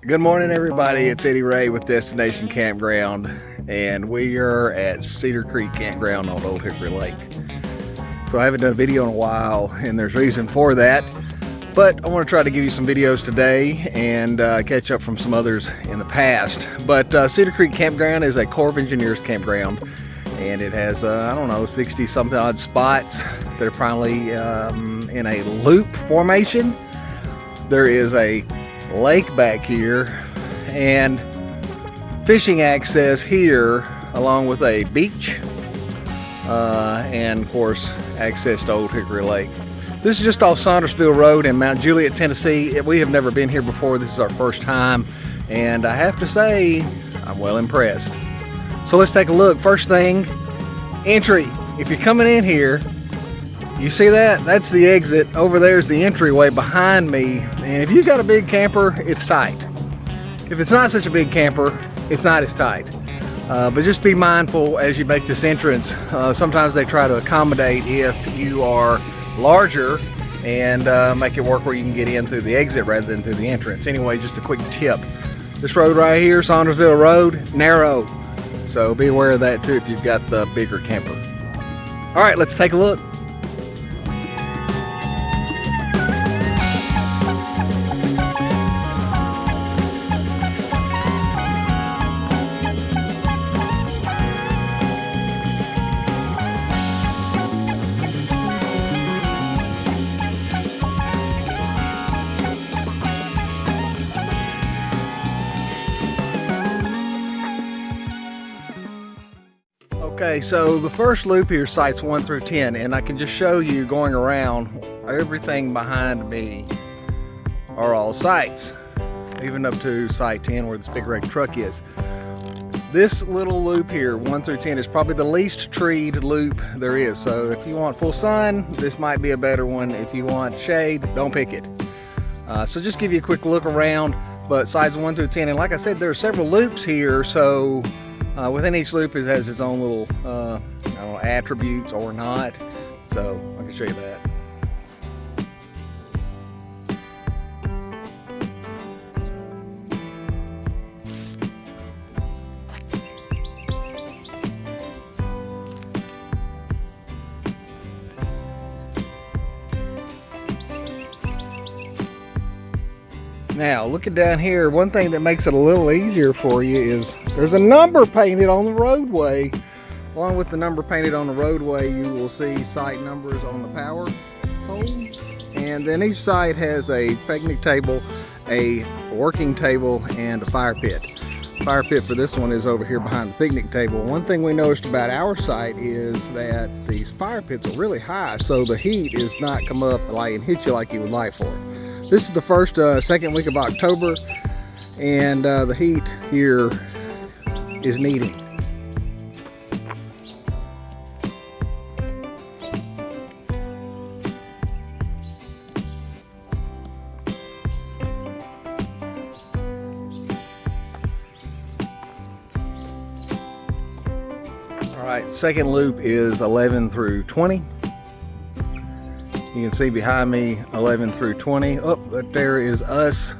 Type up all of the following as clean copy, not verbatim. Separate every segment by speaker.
Speaker 1: Good morning, everybody. It's Eddie Ray with Destination Campground, and we are at Cedar Creek Campground on Old Hickory Lake. So I haven't done a video in a while, and there's reason for that. But I want to try to give you some videos today and catch up from some others in the past. But Cedar Creek Campground is a Corps of Engineers campground, and it has, 60 something odd spots. They're probably in a loop formation. There is a lake back here and fishing access here, along with a beach and of course access to Old Hickory Lake. This is just off Saundersville Road in Mount Juliet, Tennessee. We have never been here before. This is our first time, and I have to say I'm well impressed. So let's take a look. First thing, entry. If you're coming in here, you see that? That's the exit. Over there is the entryway behind me. And if you've got a big camper, it's tight. If it's not such a big camper, it's not as tight. But just be mindful as you make this entrance. Sometimes they try to accommodate if you are larger and make it work where you can get in through the exit rather than through the entrance. Anyway, just a quick tip. This road right here, Saundersville Road, narrow. So be aware of that too if you've got the bigger camper. All right, let's take a look. Okay, so the first loop here, sites 1 through 10, and I can just show you going around, everything behind me are all sites, even up to site 10 where this big red truck is. This little loop here, 1 through 10, is probably the least treed loop there is. So if you want full sun, this might be a better one. If you want shade, don't pick it. So just give you a quick look around, but sides 1 through 10, and like I said, there are several loops here, so within each loop it has its own little attributes or not, so I can show you that. Now, looking down here, one thing that makes it a little easier for you is there's a number painted on the roadway. Along with the number painted on the roadway, you will see site numbers on the power pole. And then each site has a picnic table, a working table, and a fire pit. Fire pit for this one is over here behind the picnic table. One thing we noticed about our site is that these fire pits are really high, so the heat is not come up and hit you like you would like for it. This is the first, second week of October, and the heat here is needing. All right, second loop is 11 through 20. You can see behind me 11 through 20. Oh, but there is us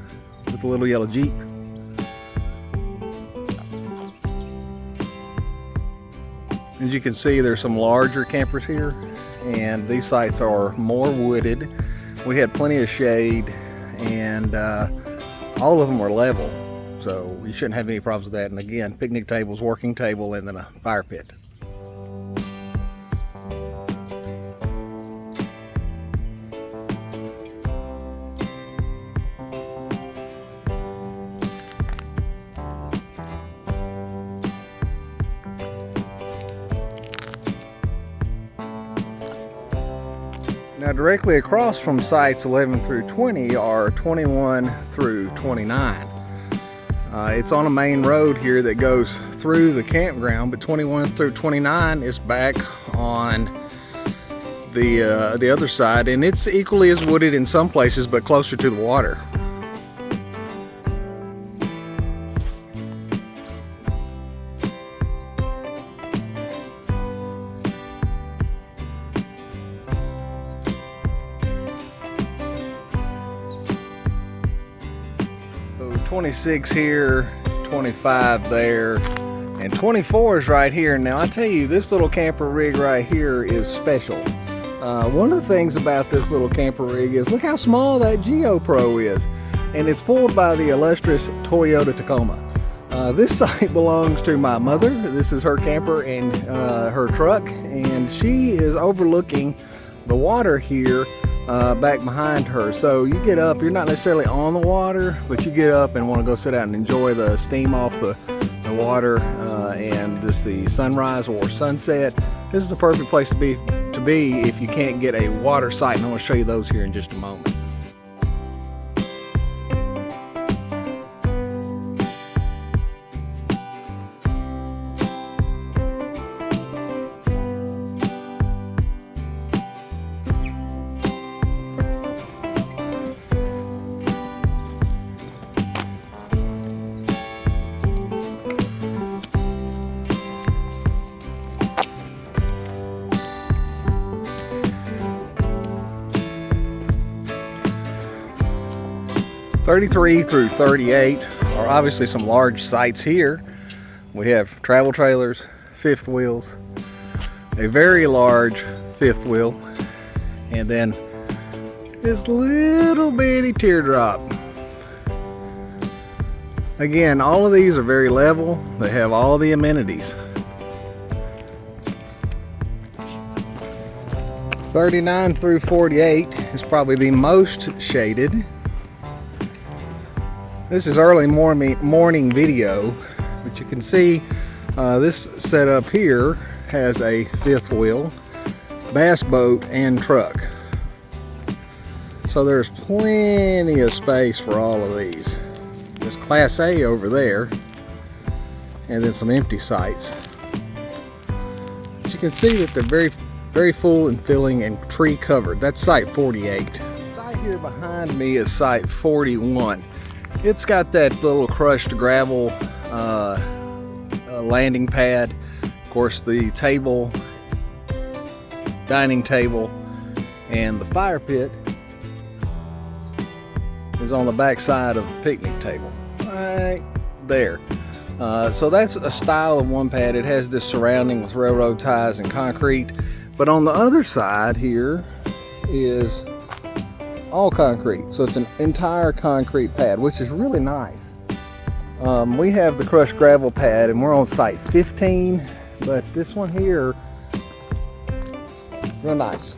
Speaker 1: with the little yellow Jeep. As you can see, there's some larger campers here, and these sites are more wooded. We had plenty of shade, and all of them are level, so you shouldn't have any problems with that. And again, picnic tables, working table, and then a fire pit. Now, directly across from sites 11 through 20 are 21 through 29. It's on a main road here that goes through the campground, but 21 through 29 is back on the other side, and it's equally as wooded in some places, but closer to the water. 26 here, 25 there, and 24 is right here. Now I tell you, this little camper rig right here is special. One of the things about this little camper rig is look how small that GeoPro is, and it's pulled by the illustrious Toyota Tacoma. This site belongs to my mother. This is her camper and her truck, and she is overlooking the water here back behind her. So you get up, you're not necessarily on the water, but you get up and want to go sit out and enjoy the steam off the water and just the sunrise or sunset. This is the perfect place to be if you can't get a water site, and I'm going to show you those here in just a moment. '33 through 38 are obviously some large sites here. We have travel trailers, fifth wheels, a very large fifth wheel, and then this little bitty teardrop. Again, all of these are very level. They have all the amenities. 39 through 48 is probably the most shaded. This is early morning video, but you can see this setup here has a fifth wheel, bass boat, and truck. So there's plenty of space for all of these. There's Class A over there, and then some empty sites. But you can see that they're very full and filling and tree covered. That's site 48. The site here behind me is site 41. It's got that little crushed gravel landing pad. Of course, the table, dining table, and the fire pit is on the back side of the picnic table, right there. So that's a style of one pad. It has this surrounding with railroad ties and concrete. But on the other side here is all concrete, so it's an entire concrete pad, which is really nice. We have the crushed gravel pad, and we're on site 15, but this one here, real nice.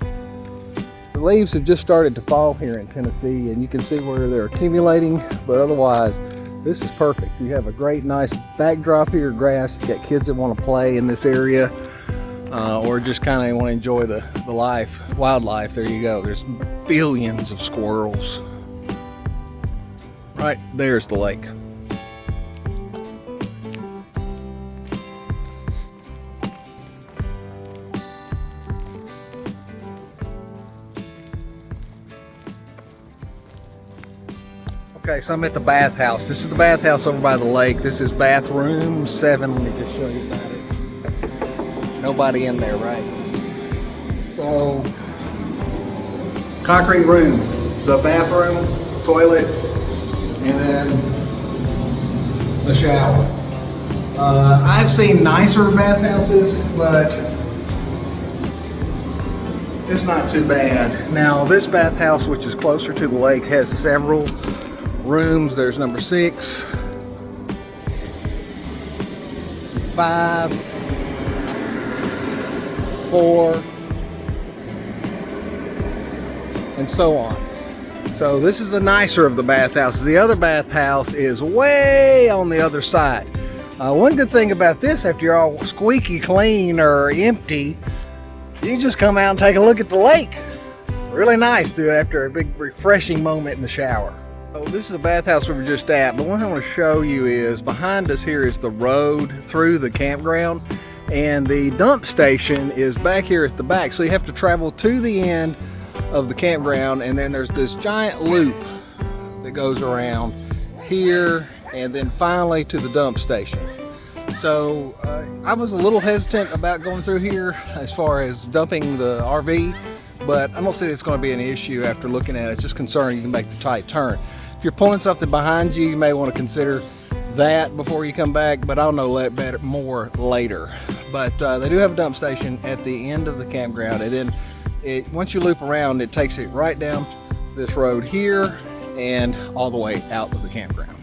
Speaker 1: The leaves have just started to fall here in Tennessee, and you can see where they're accumulating, but otherwise, this is perfect. You have a great, nice backdrop here, grass. You got kids that want to play in this area, or just kind of want to enjoy the wildlife. There you go. There's billions of squirrels. Right there's the lake. Okay, so I'm at the bathhouse. This is the bathhouse over by the lake. This is bathroom 7. Let me just show you about it. Nobody in there, right? So, concrete room, the bathroom, toilet, and then the shower. I've seen nicer bathhouses, but it's not too bad. Now, this bathhouse, which is closer to the lake, has several rooms. There's number 6, 5, 4, and so on. So this is the nicer of the bathhouses. The other bathhouse is way on the other side. One good thing about this, after you're all squeaky clean or empty, you can just come out and take a look at the lake. Really nice after a big refreshing moment in the shower. So this is the bathhouse we were just at, but one thing I want to show you is behind us here is the road through the campground, and the dump station is back here at the back. So you have to travel to the end of the campground, and then there's this giant loop that goes around here and then finally to the dump station. So I was a little hesitant about going through here as far as dumping the RV, but I don't see it's going to be an issue after looking at it. It's just concerned you can make the tight turn. If you're pulling something behind you, you may want to consider that before you come back, but I'll know that more later. But they do have a dump station at the end of the campground, and then once you loop around, it takes it right down this road here and all the way out of the campground.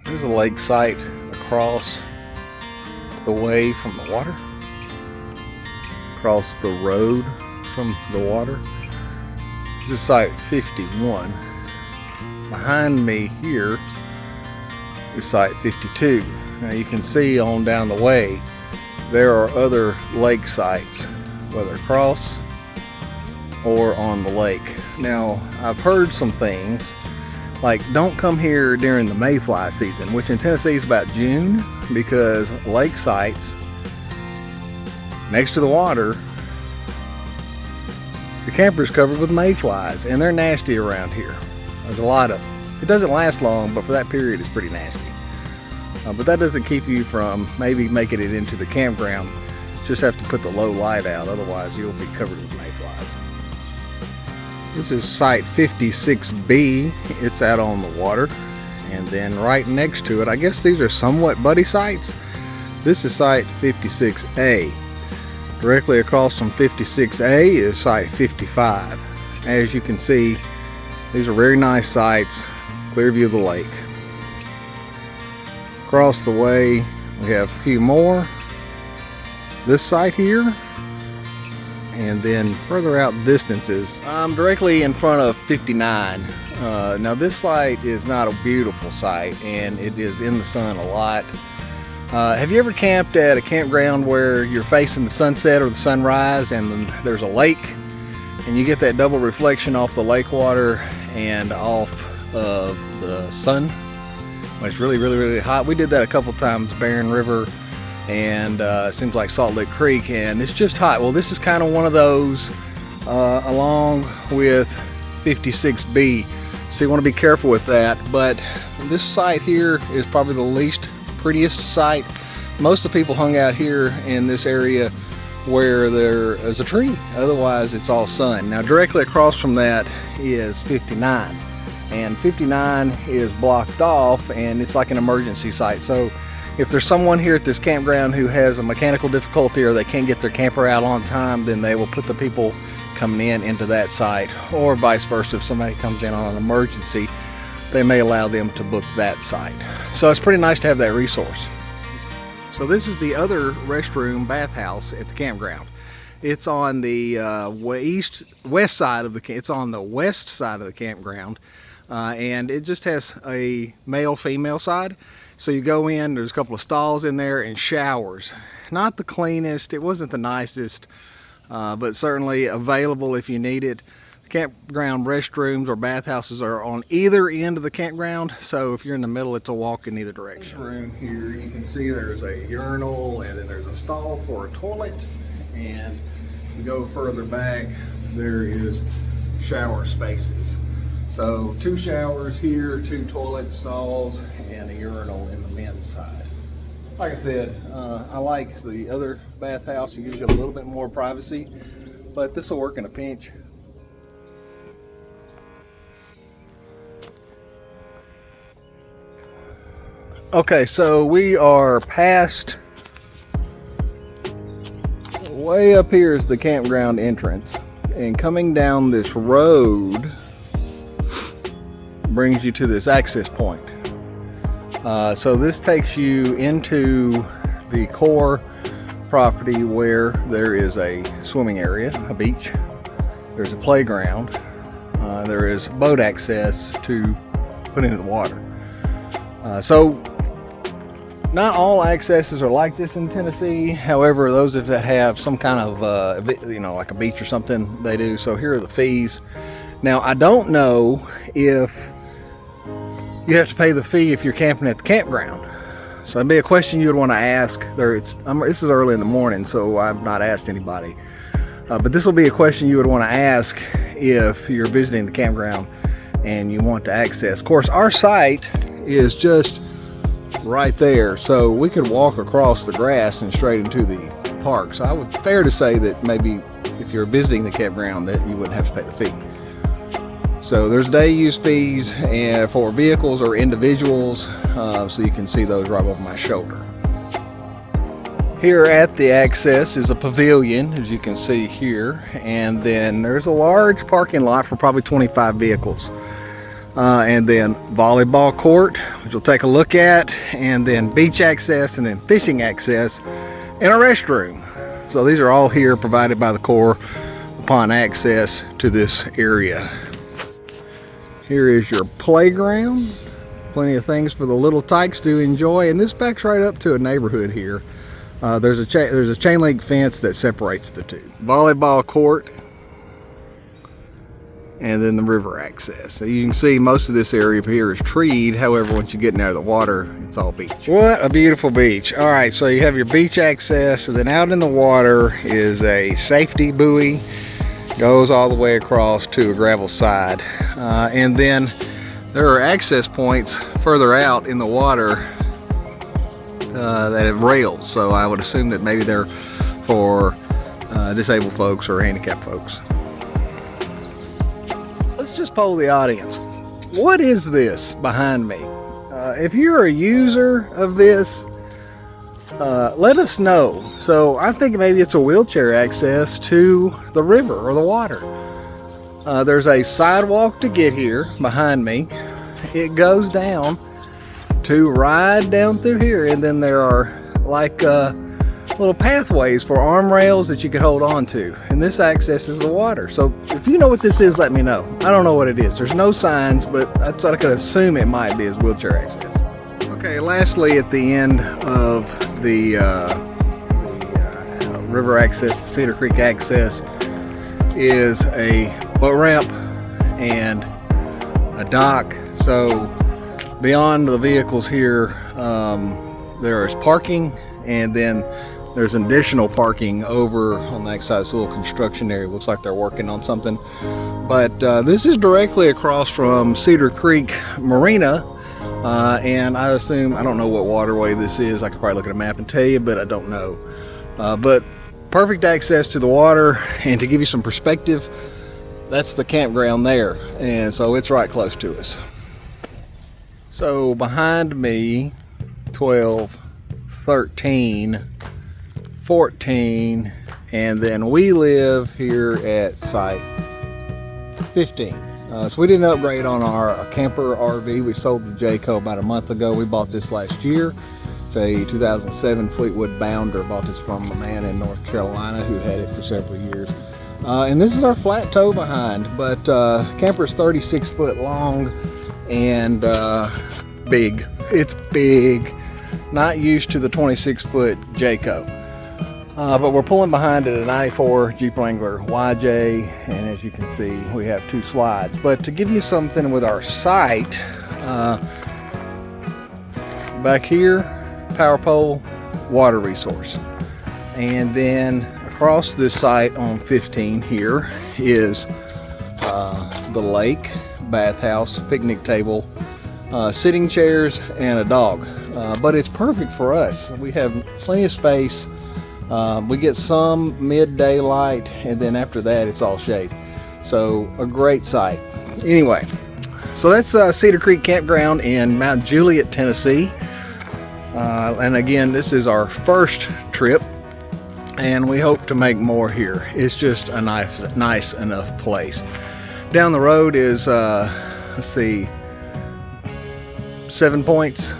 Speaker 1: There's a lake site across the way from the water, across the road from the water. This is site 51. Behind me here is site 52. Now you can see on down the way there are other lake sites, whether across or on the lake. Now I've heard some things like don't come here during the mayfly season, which in Tennessee is about June, because lake sites next to the water, the camper's covered with mayflies and they're nasty around here. There's a lot of them. It doesn't last long, but for that period it's pretty nasty. But that doesn't keep you from maybe making it into the campground. Just have to put the low light out, otherwise you'll be covered with mayflies. This is site 56B. It's out on the water. And then right next to it, I guess these are somewhat buddy sites. This is site 56A. Directly across from 56A is site 55. As you can see, these are very nice sites, clear view of the lake. Across the way, we have a few more. This site here, and then further out distances, I'm directly in front of 59. Now this site is not a beautiful site, and it is in the sun a lot. Have you ever camped at a campground where you're facing the sunset or the sunrise, and then there's a lake, and you get that double reflection off the lake water and off of the sun when it's really, really, really hot? We did that a couple times, Barren River, and it seems like Salt Lick Creek, and it's just hot. Well, this is kind of one of those, along with 56B, so you want to be careful with that. But this site here is probably the least prettiest site. Most of the people hung out here in this area where there is a tree, otherwise it's all sun. Now directly across from that is 59, and 59 is blocked off, and it's like an emergency site. So if there's someone here at this campground who has a mechanical difficulty or they can't get their camper out on time, then they will put the people coming in into that site, or vice versa. If somebody comes in on an emergency, they may allow them to book that site. So it's pretty nice to have that resource. So this is the other restroom bathhouse at the campground. It's on the west side of the it's on the west side of the campground, and it just has a male-female side. So you go in, there's a couple of stalls in there and showers. Not the cleanest, it wasn't the nicest, but certainly available if you need it. The campground restrooms or bathhouses are on either end of the campground, so if you're in the middle, it's a walk in either direction. This room here, you can see there's a urinal, and then there's a stall for a toilet, and if you go further back, there is shower spaces. So 2 showers here, 2 toilet stalls, and a urinal in the men's side. Like I said, I like the other bathhouse. You usually get a little bit more privacy, but this will work in a pinch. Okay, so we are past, way up here is the campground entrance, and coming down this road brings you to this access point. So this takes you into the core property where there is a swimming area, a beach, there's a playground, there is boat access to put into the water. So Not all accesses are like this in Tennessee. However, those that have some kind of, like a beach or something, they do. So here are the fees. Now, I don't know if you have to pay the fee if you're camping at the campground. So that'd be a question you would want to ask. This is early in the morning, so I've not asked anybody. But this will be a question you would want to ask if you're visiting the campground and you want to access. Of course, our site is just right there, so we could walk across the grass and straight into the park. So I would fair to say that maybe if you're visiting the campground that you wouldn't have to pay the fee. So there's day use fees for vehicles or individuals, so you can see those right over my shoulder. Here at the access is a pavilion, as you can see here, and then there's a large parking lot for probably 25 vehicles. And then volleyball court, which we'll take a look at, and then beach access, and then fishing access, and a restroom. So these are all here provided by the Corps upon access to this area. Here is your playground. Plenty of things for the little tykes to enjoy, and this backs right up to a neighborhood here. There's a chain link fence that separates the two. Volleyball court, and then the river access. So you can see most of this area here is treed. However, once you get in out of the water, it's all beach. What a beautiful beach. All right, so you have your beach access, and then out in the water is a safety buoy. Goes all the way across to a gravel side. And then there are access points further out in the water that have rails. So I would assume that maybe they're for disabled folks or handicapped folks. Let's just poll the audience. What is this behind me? If you're a user of this, let us know. So I think maybe it's a wheelchair access to the river or the water. There's a sidewalk to get here behind me. It goes down to ride down through here, and then there are like little pathways for arm rails that you could hold on to, and this accesses the water. So if you know what this is, let me know. I don't know what it is. There's no signs, but that's what I could assume it might be, is wheelchair access. Okay, lastly, at the end of the river access, the Cedar Creek access, is a boat ramp and a dock. So beyond the vehicles here, there is parking, and then there's an additional parking over on the next side. It's a little construction area. Looks like they're working on something. But this is directly across from Cedar Creek Marina. And I don't know what waterway this is. I could probably look at a map and tell you, but I don't know. But perfect access to the water, and to give you some perspective, that's the campground there. And so it's right close to us. So behind me, 12, 13, 14, and then we live here at site 15. So we didn't upgrade on our camper RV. We sold the Jayco about a month ago. We bought this last year. It's a 2007 Fleetwood Bounder. Bought this from a man in North Carolina who had it for several years. And this is our flat tow behind, but camper's 36 foot long and big. It's big. Not used to the 26 foot Jayco. But we're pulling behind it a 94 Jeep Wrangler YJ, and as you can see, we have two slides. But to give you something with our site, back here, power pole, water resource. And then across this site on 15 here is the lake, bathhouse, picnic table, sitting chairs, and a dog. But it's perfect for us. We have plenty of space. We get some midday light, and then after that it's all shade. So a great site. Anyway, so that's Cedar Creek Campground in Mount Juliet, Tennessee. And again, this is our first trip, and we hope to make more here. It's just a nice enough place. Down the road is, let's see, 7 Points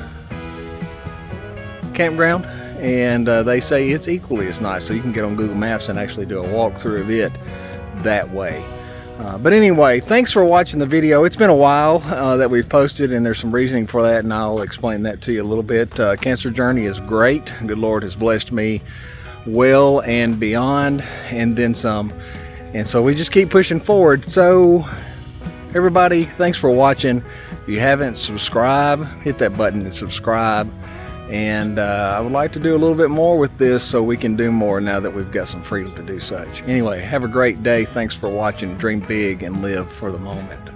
Speaker 1: Campground. And they say it's equally as nice, so you can get on Google Maps and actually do a walkthrough of it that way. But anyway, thanks for watching the video. It's been a while that we've posted, and there's some reasoning for that, and I'll explain that to you a little bit. Cancer journey is great. Good Lord has blessed me well and beyond, and then some. And so we just keep pushing forward. So everybody, thanks for watching. If you haven't subscribed, hit that button to subscribe. And I would like to do a little bit more with this so we can do more now that we've got some freedom to do such. Anyway, have a great day. Thanks for watching. Dream big and live for the moment.